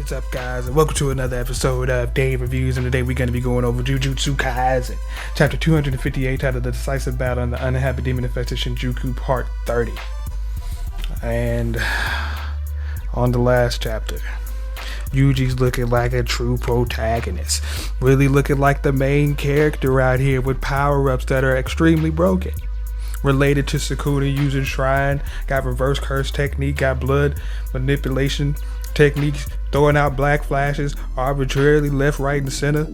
What's up, guys, and welcome to another episode of Dave Reviews. And today we're going to be going over Jujutsu Kaisen, chapter 258, titled The Decisive Battle on the Unhappy Demon Infested Shinjuku, part 30. And on the last chapter, Yuji's looking like a true protagonist, really looking like the main character out here with power-ups that are extremely broken. Related to Sukuna using Shrine, got reverse curse technique, got blood manipulation techniques, throwing out black flashes arbitrarily left, right, and center.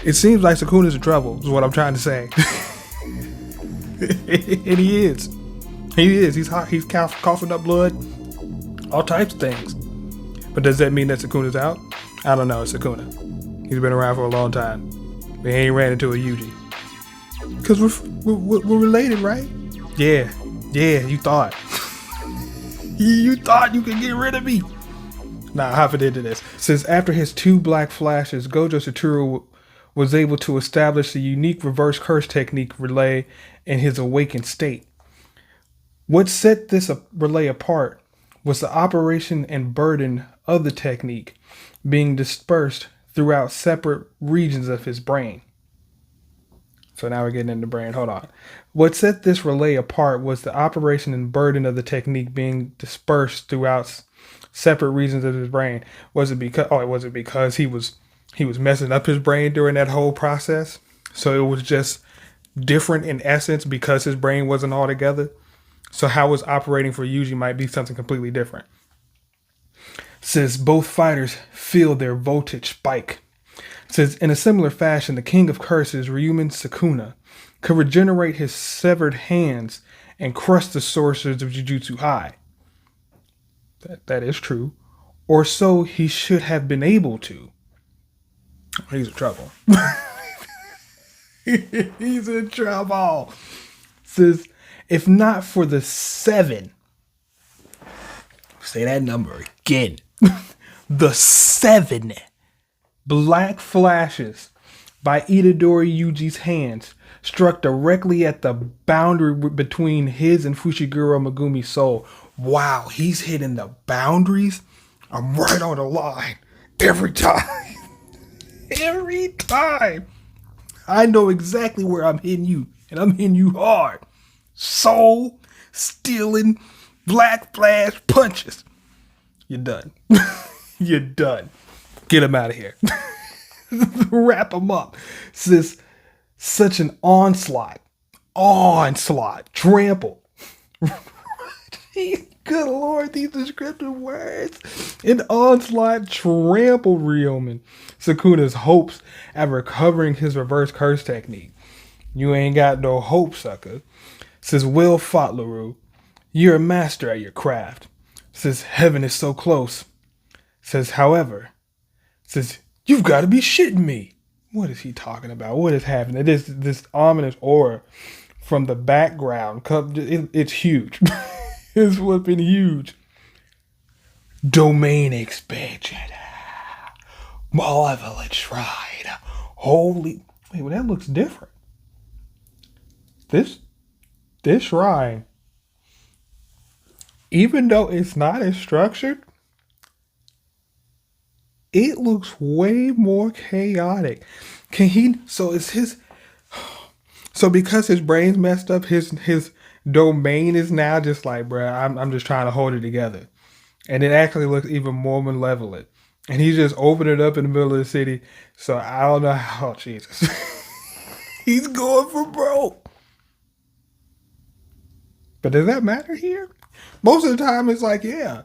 It seems like Sukuna's in trouble, is what I'm trying to say. And he is. He's hot. He's coughing up blood, all types of things. But does that mean that Sukuna's out? I don't know. It's Sukuna. He's been around for a long time. But he ain't ran into a Yuji. Because we're related, right? Yeah, you thought. You thought you could get rid of me. Nah, hop into this. Since after his two black flashes, Gojo Satoru was able to establish the unique reverse curse technique relay in his awakened state. What set this relay apart was the operation and burden of the technique being dispersed throughout separate regions of his brain. So now we're getting into brain. Hold on. What set this relay apart was the operation and burden of the technique being dispersed throughout separate regions of his brain. Was it because he was messing up his brain during that whole process? So it was just different in essence because his brain wasn't all together. So how it was operating for Yuji might be something completely different. Since both fighters feel their voltage spike. Says, in a similar fashion, the King of Curses, Ryumen Sukuna, could regenerate his severed hands and crush the sorcerers of Jujutsu High. That is true. Or so he should have been able to. He's in trouble. He's in trouble. Says, if not for the 7. Say that number again. The 7. Black flashes by Itadori Yuji's hands struck directly at the boundary between his and Fushiguro Megumi's soul. Wow, he's hitting the boundaries. I'm right on the line every time. Every time. I know exactly where I'm hitting you, and I'm hitting you hard. Soul stealing black flash punches. You're done. You're done. Get him out of here. Wrap him up. Says such an onslaught, trample. Good Lord, these descriptive words. An onslaught trampled Ryumen Sukuna's hopes at recovering his reverse curse technique. You ain't got no hope, sucker. Says, well fought, LaRue. You're a master at your craft. Says, heaven is so close. Says, however. Says, you've got to be shitting me. What is he talking about? What is happening? This ominous aura from the background. It's huge. It's what's huge. Domain expansion. Malevolent Shrine. Holy. Wait, well, that looks different. This shrine, even though it's not as structured, it looks way more chaotic. So because his brain's messed up, his domain is now just like, bruh, I'm just trying to hold it together. And it actually looks even more malevolent. And he's just opened it up in the middle of the city. So I don't know how, Jesus. He's going for broke. But does that matter here? Most of the time it's like, yeah.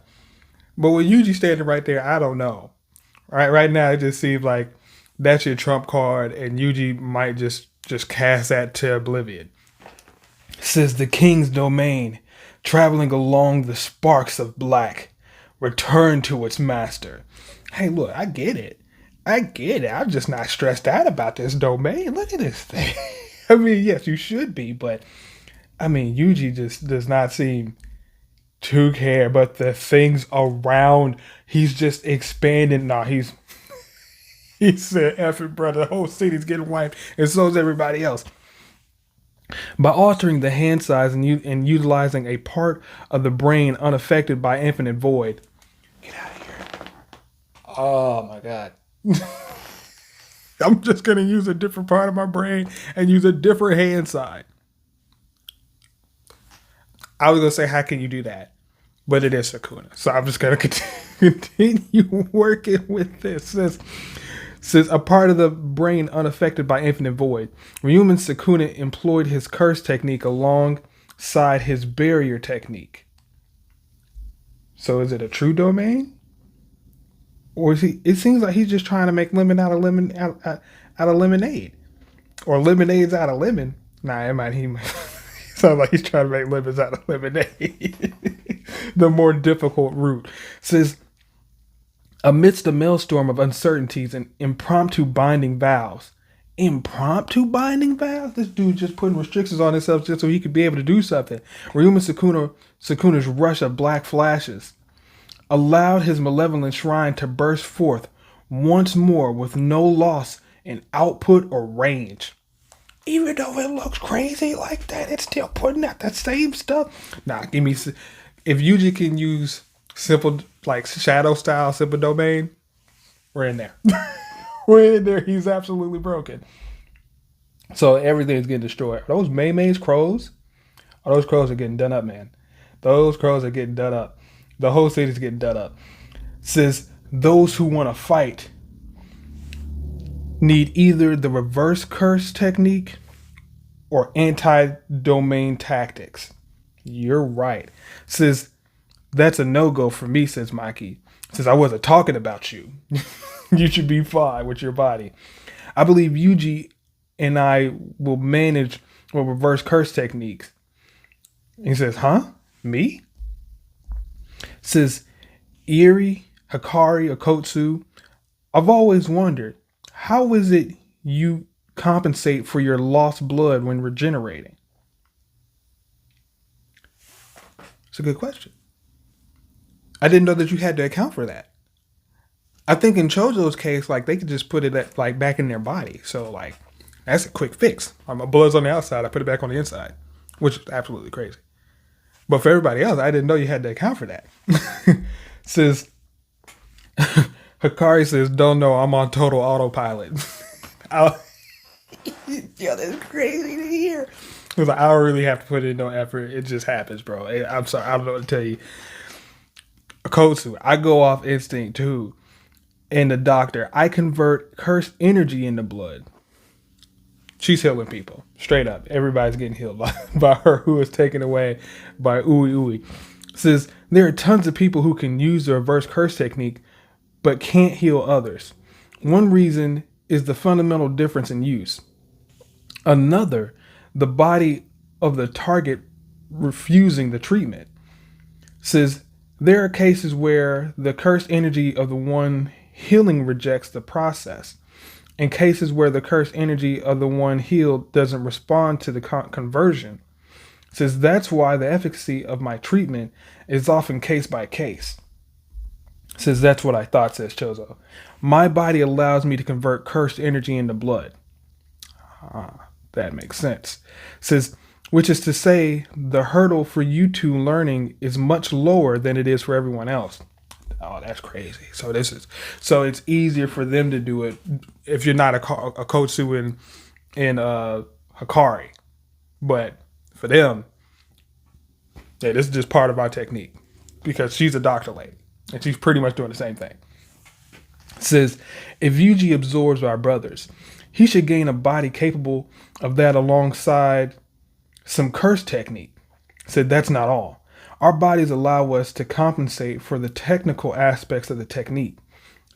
But with Yuji standing right there, I don't know. Right now, it just seems like that's your trump card, and Yuji might just cast that to oblivion. Says the king's domain, traveling along the sparks of black, return to its master. Hey, look, I get it. I'm just not stressed out about this domain. Look at this thing. I mean, yes, you should be, but I mean, Yuji just does not seem to care, but the things around, he's just expanding. No, he said, F it, brother, the whole city's getting wiped, and so is everybody else. By altering the hand size and utilizing a part of the brain unaffected by infinite void. Get out of here. Oh my god. I'm just gonna use a different part of my brain and use a different hand side. I was gonna say, how can you do that? But it is Sukuna. So I'm just gonna continue working with this. Says a part of the brain unaffected by infinite void. Ryuman Sukuna employed his curse technique alongside his barrier technique. So is it a true domain? Or is he? It seems like he's just trying to make lemon out of lemonade, or lemonades out of lemon. Nah, he might sounds like he's trying to make lemons out of lemonade. The more difficult route. Says amidst a maelstrom of uncertainties and impromptu binding vows. Impromptu binding vows? This dude just putting restrictions on himself just so he could be able to do something. Ryuman Sukuna's rush of black flashes allowed his malevolent shrine to burst forth once more with no loss in output or range. Even though it looks crazy like that, it's still putting out that same stuff. Nah, give me... If Yuji can use simple, like shadow style, simple domain, we're in there. We're in there. He's absolutely broken. So everything's getting destroyed. Are those May's crows? Oh, those crows are getting done up, man. Those crows are getting done up. The whole city's getting done up. Says those who want to fight need either the reverse curse technique or anti-domain tactics. You're right. Says that's a no-go for me, says Maki. Says I wasn't talking about you. You should be fine with your body. I believe Yuji and I will manage with reverse curse techniques. He says, huh? Me? Says Eri, Hikari, or Kotsu, I've always wondered, how is it you compensate for your lost blood when regenerating? It's a good question. I didn't know that you had to account for that. I think in Chojo's case, like they could just put it at, like back in their body. So like that's a quick fix. My blood's on the outside, I put it back on the inside, which is absolutely crazy. But for everybody else, I didn't know you had to account for that. Says Hikari says, don't know, I'm on total autopilot. Yeah, that's crazy to hear. Because I don't really have to put in no effort. It just happens, bro. I'm sorry, I don't know what to tell you. Kotsu, I go off instinct too. And the doctor, I convert cursed energy into blood. She's healing people. Straight up. Everybody's getting healed by her, who is taken away by Ui. Says, there are tons of people who can use the reverse curse technique, but can't heal others. One reason is the fundamental difference in use. Another, the body of the target refusing the treatment. Says, there are cases where the cursed energy of the one healing rejects the process. In cases where the cursed energy of the one healed doesn't respond to the conversion. Says that's why the efficacy of my treatment is often case by case. Says that's what I thought, says Chozo. My body allows me to convert cursed energy into blood. That makes sense. Says, which is to say the hurdle for you two learning is much lower than it is for everyone else. Oh, that's crazy. So it's easier for them to do it if you're not a Kotsu in Hikari. But for them, yeah, this is just part of our technique because she's a doctor lady and she's pretty much doing the same thing. It says, if Yuji absorbs our brothers, he should gain a body capable of that alongside some curse technique. Said that's not all. Our bodies allow us to compensate for the technical aspects of the technique.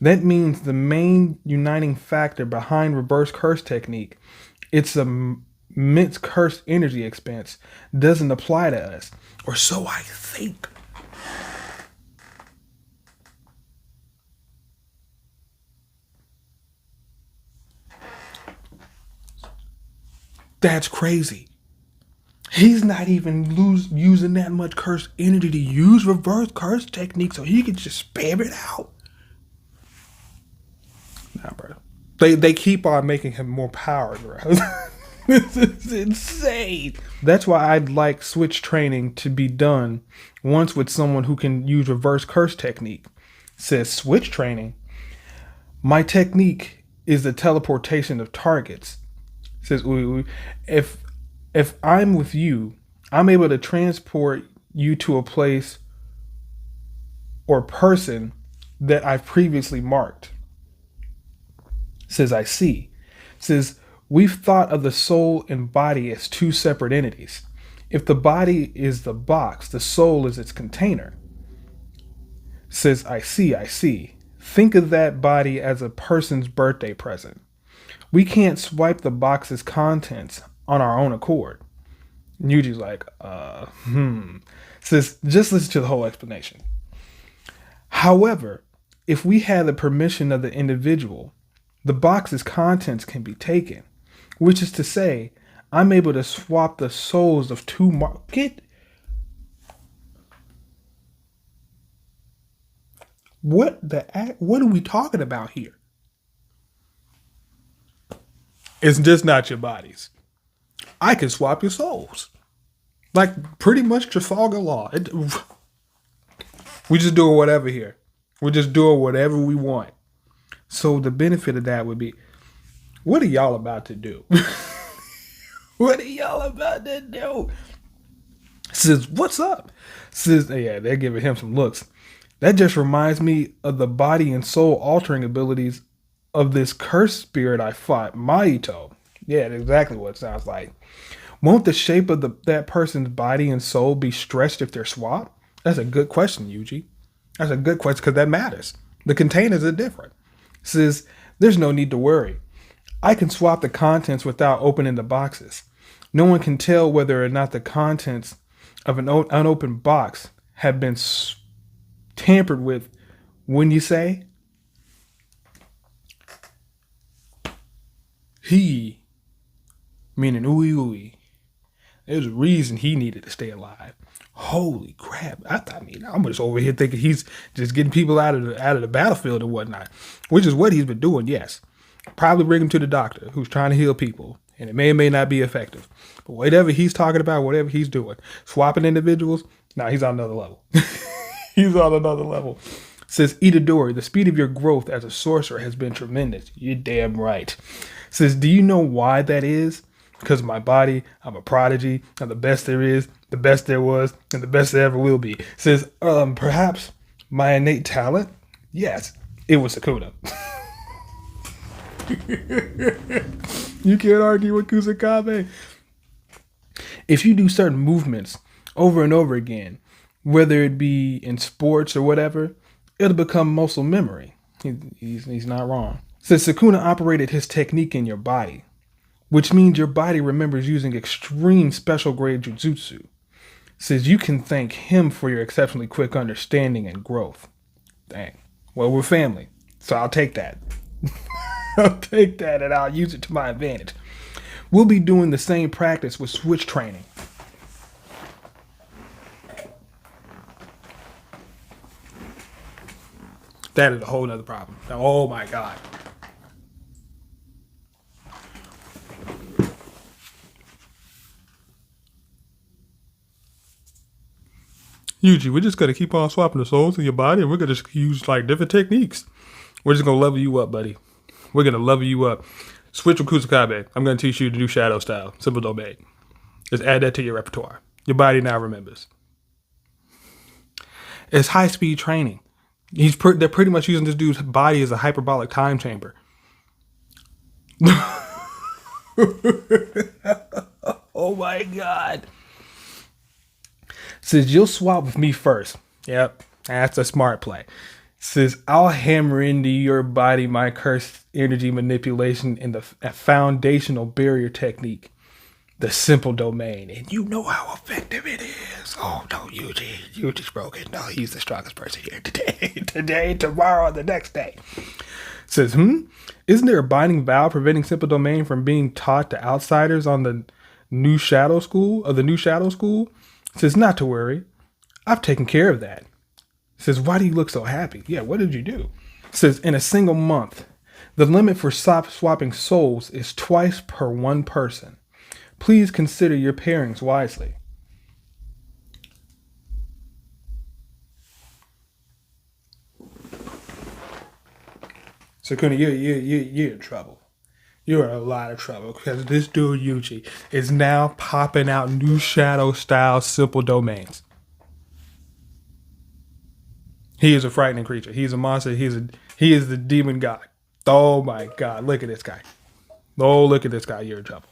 That means the main uniting factor behind reverse curse technique, its immense curse energy expense, doesn't apply to us. Or so I think. That's crazy. He's not even using that much curse energy to use reverse curse technique, so he can just spam it out. Nah, bro. They keep on making him more powered, bro. This is insane. That's why I'd like switch training to be done once with someone who can use reverse curse technique. Says switch training. My technique is the teleportation of targets. Says if if I'm with you, I'm able to transport you to a place or person that I've previously marked. Says I see. Says we've thought of the soul and body as two separate entities. If the body is the box, the soul is its container. Says I see, I see. Think of that body as a person's birthday present. We can't swipe the box's contents on our own accord. Yuji's like, Says, just listen to the whole explanation. However, if we had the permission of the individual, the box's contents can be taken, which is to say, I'm able to swap the souls of two what are we talking about here? It's just not your bodies. I can swap your souls. Like pretty much Trafalgar Law. We just doing whatever here. We're just doing whatever we want. So the benefit of that would be, what are y'all about to do? What are y'all about to do? Says, what's up? Says, yeah, they're giving him some looks. That just reminds me of the body and soul altering abilities of this cursed spirit I fought, Maito. Yeah, that's exactly what it sounds like. Won't the shape of that person's body and soul be stretched if they're swapped? That's a good question, Yuji. That's a good question because that matters. The containers are different. Says, there's no need to worry. I can swap the contents without opening the boxes. No one can tell whether or not the contents of an unopened box have been tampered with. When you say he, meaning ooey ooey, there's a reason he needed to stay alive. Holy crap! I'm just over here thinking he's just getting people out of the battlefield and whatnot, which is what he's been doing. Yes, probably bring him to the doctor who's trying to heal people, and it may or may not be effective. But whatever he's talking about, whatever he's doing, swapping individuals, he's on another level. He's on another level. Says Itadori, the speed of your growth as a sorcerer has been tremendous. You're damn right. Says, do you know why that is? Because of my body, I'm a prodigy. I'm the best there is, the best there was, and the best there ever will be. Says, perhaps my innate talent? Yes, it was Sukuna. You can't argue with Kusakabe. If you do certain movements over and over again, whether it be in sports or whatever, it'll become muscle memory. He's not wrong. Says Sukuna operated his technique in your body, which means your body remembers using extreme special grade Jujutsu. Says you can thank him for your exceptionally quick understanding and growth. Dang. Well, we're family, so I'll take that. I'll take that and I'll use it to my advantage. We'll be doing the same practice with switch training. That is a whole nother problem. Oh my God. Yuji, we're just going to keep on swapping the souls in your body and we're going to use like different techniques. We're just going to level you up, buddy. We're going to level you up. Switch with Kusakabe. I'm going to teach you the new shadow style. Simple domain. Just add that to your repertoire. Your body now remembers. It's high speed training. They're pretty much using this dude's body as a hyperbolic time chamber. Oh my God. Says you'll swap with me first. Yep, that's a smart play. Says I'll hammer into your body my cursed energy manipulation in a foundational barrier technique, the simple domain, and you know how effective it is. Oh no, Yuji's broken. No, he's the strongest person here today, tomorrow, the next day. Says isn't there a binding vow preventing simple domain from being taught to outsiders on the new shadow school? Says, not to worry. I've taken care of that. Says, why do you look so happy? Yeah, what did you do? Says, in a single month, the limit for swapping souls is twice per one person. Please consider your pairings wisely. Sukuna, you're in trouble. You're in a lot of trouble because this dude Yuji is now popping out new shadow style simple domains. He is a frightening creature. He's a monster. He is the demon god. Oh my god, look at this guy. Oh, look at this guy. You're in trouble.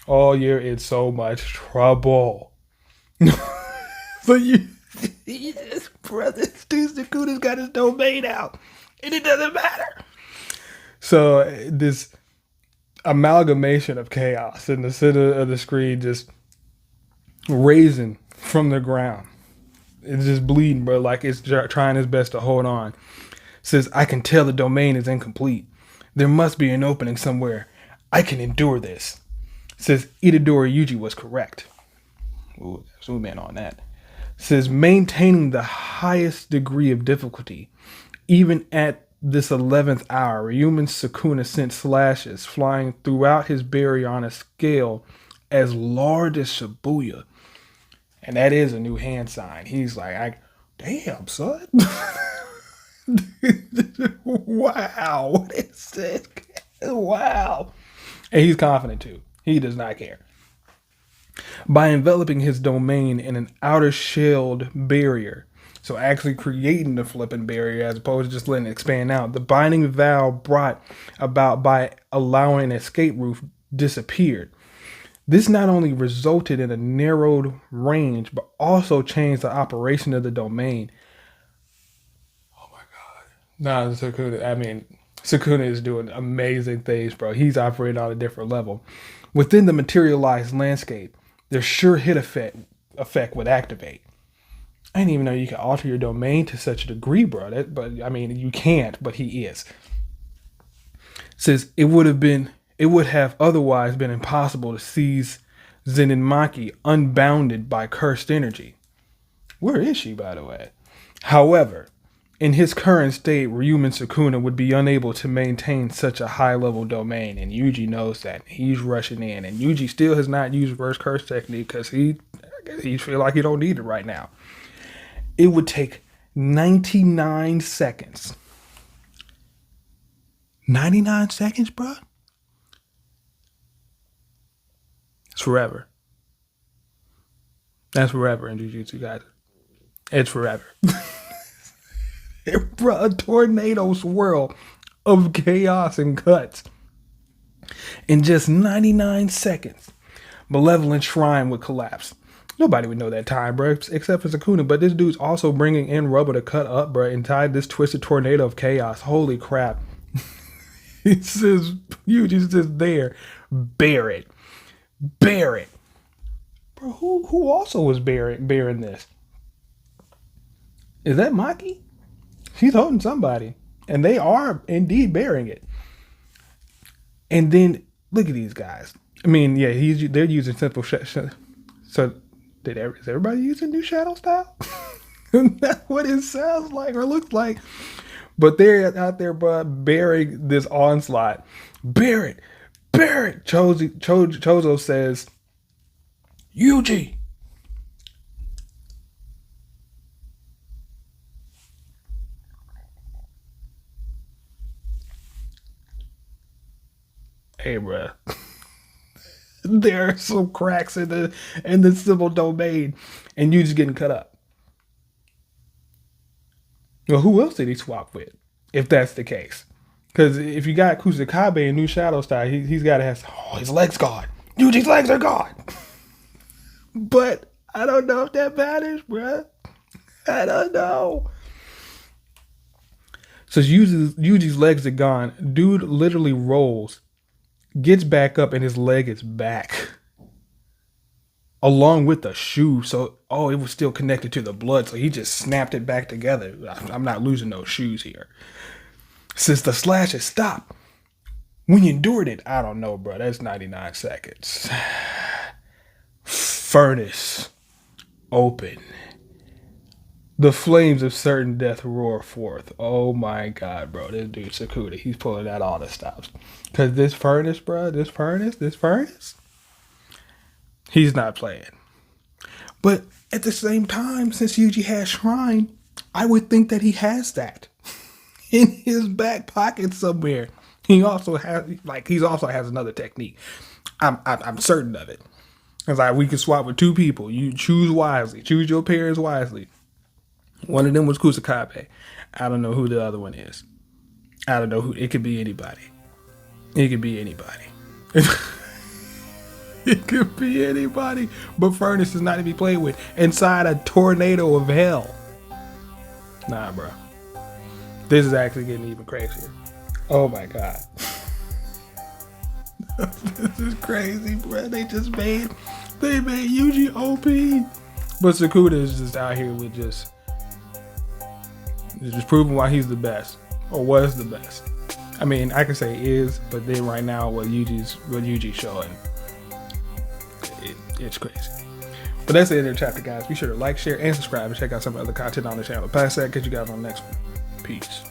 Oh, you're in so much trouble. So this brother, Stu Sukuna's got his domain out, and it doesn't matter. So this amalgamation of chaos in the center of the screen, just raising from the ground. It's just bleeding, bro. Like it's trying its best to hold on. Says, I can tell the domain is incomplete. There must be an opening somewhere. I can endure this. Says, Itadori Yuji was correct. Ooh, zoom in on that. Says, maintaining the highest degree of difficulty. Even at this 11th hour, Ryuman Sukuna sent slashes flying throughout his barrier on a scale as large as Shibuya. And that is a new hand sign. He's like, damn, son. Wow. What is this? Wow. And he's confident too. He does not care. By enveloping his domain in an outer shelled barrier, so actually creating the flipping barrier as opposed to just letting it expand out, the binding vow brought about by allowing an escape route disappeared. This not only resulted in a narrowed range, but also changed the operation of the domain. Oh my God. Nah, Sukuna is doing amazing things, bro. He's operating on a different level. Within the materialized landscape, their sure hit effect would activate. I didn't even know you could alter your domain to such a degree, bro. You can't, but he is. Says it would have otherwise been impossible to seize Zenimaki unbounded by cursed energy. Where is she, by the way? However, in his current state, Ryuman Sukuna would be unable to maintain such a high-level domain, and Yuji knows that. He's rushing in, and Yuji still has not used reverse curse technique because he feel like he don't need it right now. It would take 99 seconds. 99 seconds, bro? It's forever. That's forever in Jujutsu Kaisen. It's forever. Bro, a tornado swirl of chaos and cuts. In just 99 seconds, Malevolent Shrine would collapse. Nobody would know that time, bro, except for Sukuna. But this dude's also bringing in rubber to cut up, bro, and tie this twisted tornado of chaos. Holy crap. He says, Yuji's just there. Bear it. Bear it. Bro, who also was bearing this? Is that Maki? She's holding somebody. And they are indeed bearing it. And then, look at these guys. I mean, yeah, they're using simple so, is everybody using new shadow style? That's what it sounds like or looks like. But they're out there, bro, bearing this onslaught. Bear it. Bear it. Chozo says, Yuji. Hey, bro. There are some cracks in the civil domain, and you just getting cut up. Well, who else did he swap with, if that's the case? Because if you got Kusakabe in New Shadow Style, he's got to have his legs gone. Yuji's legs are gone. But I don't know if that matters, bro. I don't know. So Yuji's legs are gone. Dude literally rolls, gets back up, and his leg is back. Along with the shoe. So, it was still connected to the blood. So he just snapped it back together. I'm not losing those shoes here. Since the slashes stopped, when you endured it, I don't know, bro. That's 99 seconds. Furnace open. The flames of certain death roar forth. Oh my God, bro. This dude, Sukuna, he's pulling out all the stops. Because this furnace, bro, this furnace, he's not playing. But at the same time, since Yuji has Shrine, I would think that he has that. in his back pocket somewhere. He also has another technique. I'm certain of it. It's like we can swap with two people. You choose wisely. Choose your pairs wisely. One of them was Kusakabe. I don't know who the other one is. I don't know who. It could be anybody. It could be anybody. It could be anybody. But Furnace is not to be played with inside a tornado of hell. Nah, bro. This is actually getting even crazier. Oh my god. This is crazy, bro. They made Yuji OP. But Sukuna is just out here with just proving why he's the best. Or was the best. I mean, I can say is, but then right now what Yuji's showing, it's crazy. But that's the end of the chapter, guys. Be sure to like, share, and subscribe, and check out some other content on the channel. Past that, catch you guys on the next one. Peace.